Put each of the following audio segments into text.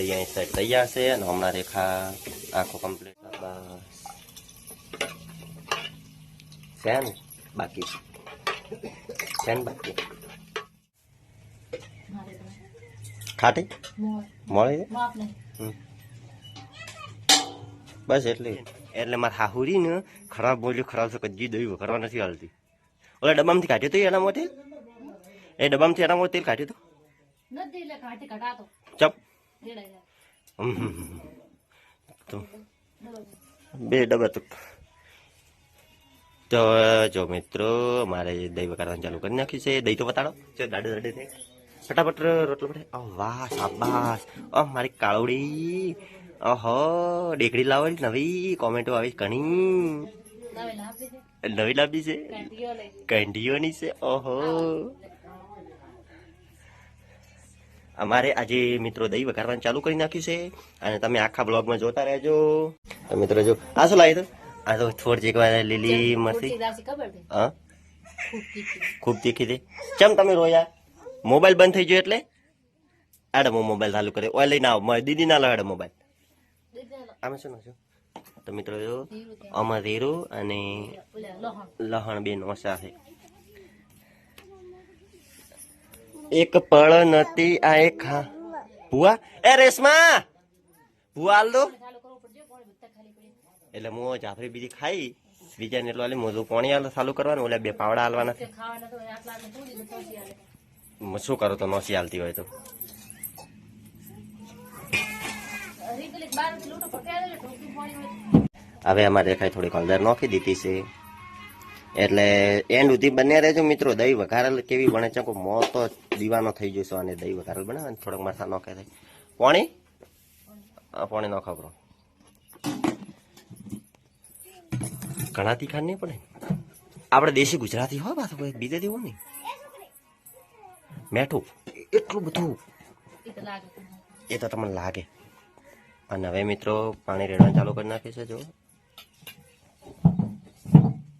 દહીં અહીં સાઈડ તૈયાર છે અને હમણાં રેખા આખો કમ્પ્લીટ બસ છે ને બાકી છે ને બાકી ખાટી મળે છે બસ એટલે મારે હાહુરી ને ખરાબ બોલ્યું ખરાબ છે કજી દહીં કરવા નથી હાલતી ઓલા ડબ્બામાંથી કાઢ્યું હતું એના મોટે એ ડબ્બામાંથી એના મોટે તેલ કાઢ્યું હતું ચપ બે ડબ્બા તો જો મિત્રો મારે દહીં વગાડવાનું ચાલુ કરી નાખ્યું છે દહીં તો બતાડો જો દાડે દાડે થાય ફટાફટ રોટલો પડે વાહ શાબાશ મારી કાળવડી ઓહો ડેકડી લાવવાની નવી કોમેન્ટો આવી ઘણી નવી લાવી છે કંઢીઓની છે ઓહો અમારે આજે મિત્રો દહીં વઘારવાનું ચાલુ કરી નાખ્યું છે અને તમે આખા બ્લોગમાં જોતા રહેજો તો મિત્રો જો આ શું લાવી આ તો થોડી એક વાર લીલી મરચી હા ખૂબ તીખી છે ચમ તમે રોયા મોબાઈલ બંધ થઈ ગયો એટલે આડે હું મોબાઈલ ચાલુ કરે ઓય લઈને આવ દીદી ના લાડે મોબાઈલ આમાં શું નાખ્યું તો મિત્રો જો આમાં જીરું અને લહણ બે નોસા છે એક પળ નથી આ એક હા ભુવા એ રેશમા ભુવા હાલ દો એટલે હું જાફરી બીજી ખાઈ બીજાને એટલું હાલી મોજું પાણી હાલ ચાલુ કરવાનું ઓલા બે પાવડા હાલવાના શું કરો તો નોસી હાલતી હોય તો હવે અમારે દેખાય થોડીક હળદર નાખી દીધી છે એટલે એન્ડ સુધી બન્યા રહેજો મિત્રો દહીં વઘારેલ કેવી બને છે મો તો દીવાનો થઈ જશે અને દહીં વઘારેલ બનાવે ને થોડોક મરસા નાખે થાય પાણી પાણી ન ખબરો ઘણા તીખા નહીં પડે આપણે દેશી ગુજરાતી હોય પાછું બીજે જેવું નહીં મેઠું એટલું બધું એ તો તમને લાગે અને હવે મિત્રો પાણી રેડવાનું ચાલુ કરી નાખે છે જો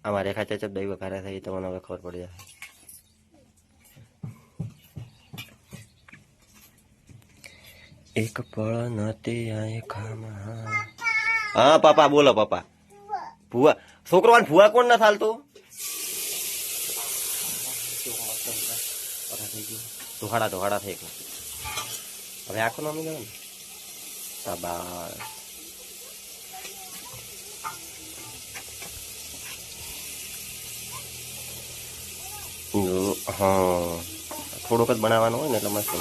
અમારે ખાતે ચપ દહીં વઘારે થઈ તમને હવે ખબર પડી જાય એક પળ નથી હા પાપા બોલો પાપા ભુવા છોકરો ભુવા કોણ ના થાલતો ધોહાડા થઈ ગયો હવે આખો નામી ગયો ને શાબાશ હા થોડોક જ બનાવવાનો હોય ને એટલે મસ્ત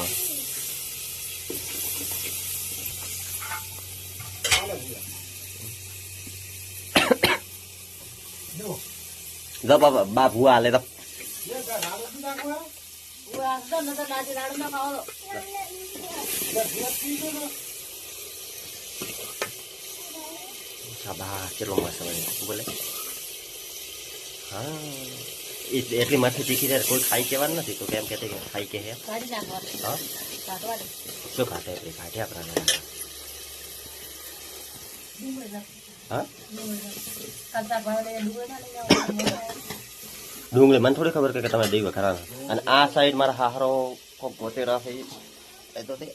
બા ભુવા હાલે તો ચલો મસ્ત બોલે હા એટલી મસ્ત તીખી ત્યારે કોઈ ખાઈ કહેવાનું નથી તો કેમ કહેते કે ખાઈ કે હે હા શું ખાતે કાઢે આપણા હા ડુંગળી મને થોડી ખબર કે તમે દહીં વઘારવાના અને આ સાઈડ મારા હારો ગોતેરા છે એ તો તે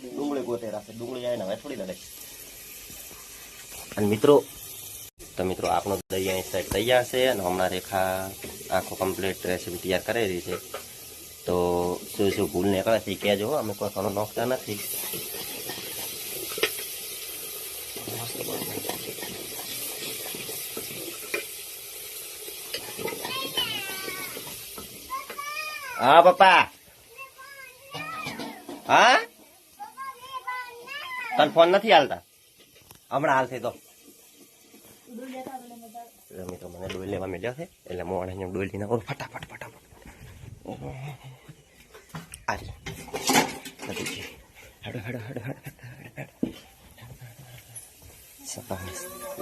ડુંગળી ગોતેરા છે ડુંગળી જાય ને હવે થોડી લડે અને મિત્રો તો મિત્રો આપણો દહીં અહીં સાઈડ તૈયાર છે અને હમણાં રેખા આખો કમ્પ્લીટ રેસીપી તૈયાર કરેલી છે તો શું શું ભૂલ નીકળે છે કહેજો અમે કોઈ ઘણું નોખતા નથી હા પપ્પા હા તને ફોન નથી હાલતા હમણાં હાલશે તો મિત્રો મને ડોલ લેવા મળ્યો છે એટલે મોડે ડોલ લઈને ફટાફટ આરી હેડો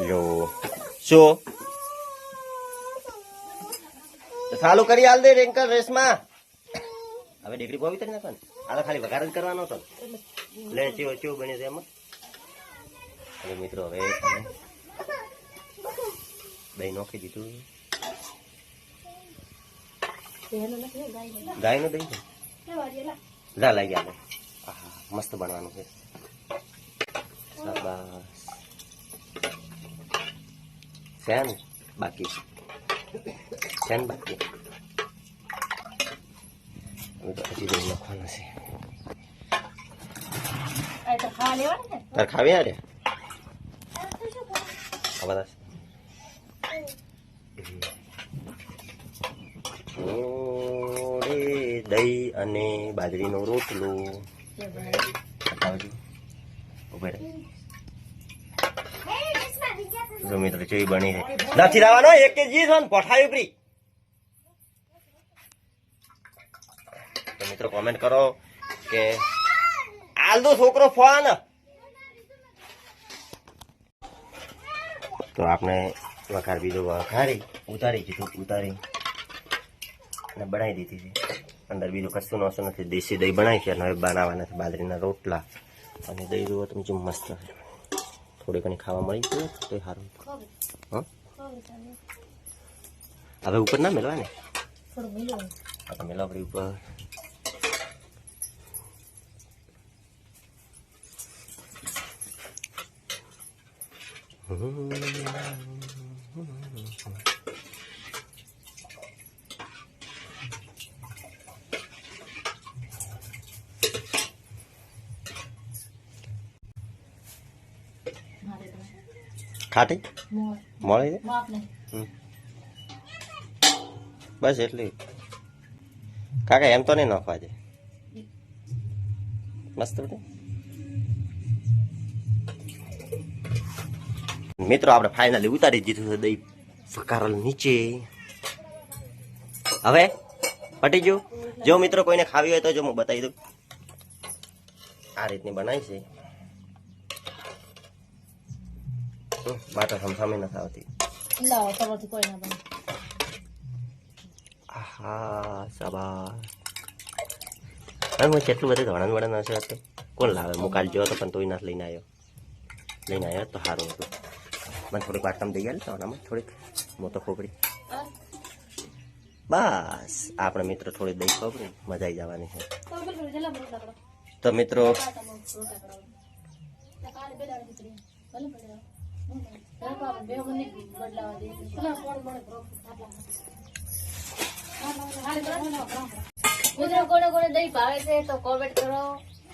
લો શું ચાલુ કરી હાલ દે રેન્કર રેસમાં હવે ડીકરી પવિત્ર નાખો ને આ તો ખાલી વઘાર જ કરવાનો હતો લે ચેવો બન્યો છે એમાં હવે મિત્રો હવે દહીં નાખી દીધું ગાયનું દહીં જા લાગી આપણે હા મસ્ત બનવાનું છે શાબાશ ફેન બાકી ફેન બાકી હજી દહીં નાખવાનું છે તાર ખાવી યારે બધા દહીં અને બાજરીનો રોટલો જો મિત્રો જેવી બની છે નથી લાવવાનો 1 kg પઠાયું ફ્રી તો મિત્રો કોમેન્ટ કરો કે આલદો છોકરો ફોન તો આપણે વઘાર બીજો વઘારી ઉતારી દીધું ઉતારી અને બનાવી દીધી છે અંદર બીજું કશું નોશું નથી દેશી દહીં બનાવી છે અને હવે બનાવવાના છે બાજરીના રોટલા અને દહીં જુઓ તમે જેમ મસ્ત છે થોડી ઘણી ખાવા મળી ગયું તો સારું હા હવે ઉપર ના મેળવા ને મેળવા આપણે ઉપર ખાટી મળે છે બસ એટલી કાકા એમ તો નહીં નાખવા છે મસ્ત મિત્રો આપણે ફાઇનલી ઉતારી દીધું છે દહીં વઘારેલ નીચે હવે પટી ગયું જો મિત્રો કોઈને ખાવી હોય તો જો હું બતાવી દઉં આ રીતની બનાવી છે બાટા સમસામે નથી આવતી હા શાબાશ હું કેટલું બધું ધોરણ વળન હશે હતું કોણ લાવે હું કાલ જોયો તો પણ તોય નથી લઈને આવ્યો તો સારું હતું મને થોડીક વાટકામ દઈ ગયા તો આનામાં થોડીક મોટો ખોપડી બસ આપણે મિત્રો થોડી દહીં ખોપડી મજા આવી જવાની છે તો મિત્રો કોને કોને દહીં ભાવે છે તો કોમેન્ટ કરો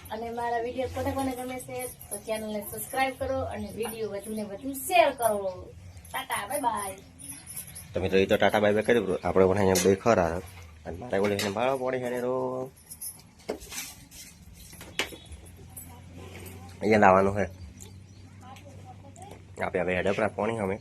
અને મારા વિડીયો કોને કોને ગમે છે તો ચેનલને સબસ્ક્રાઇબ કરો અને વિડીયો વધુને વધુ શેર કરો ટાટા બાય બાય તો મિત્રો એ તો ટાટા બાય બાય કર્યું આપણે પણ અહીંયા બે ખરા અને મારે બોલે એને ભાડો પડે છે રો અહીંયા લાવવાનું છે આપણે હવે હેડપરા પોણી અમે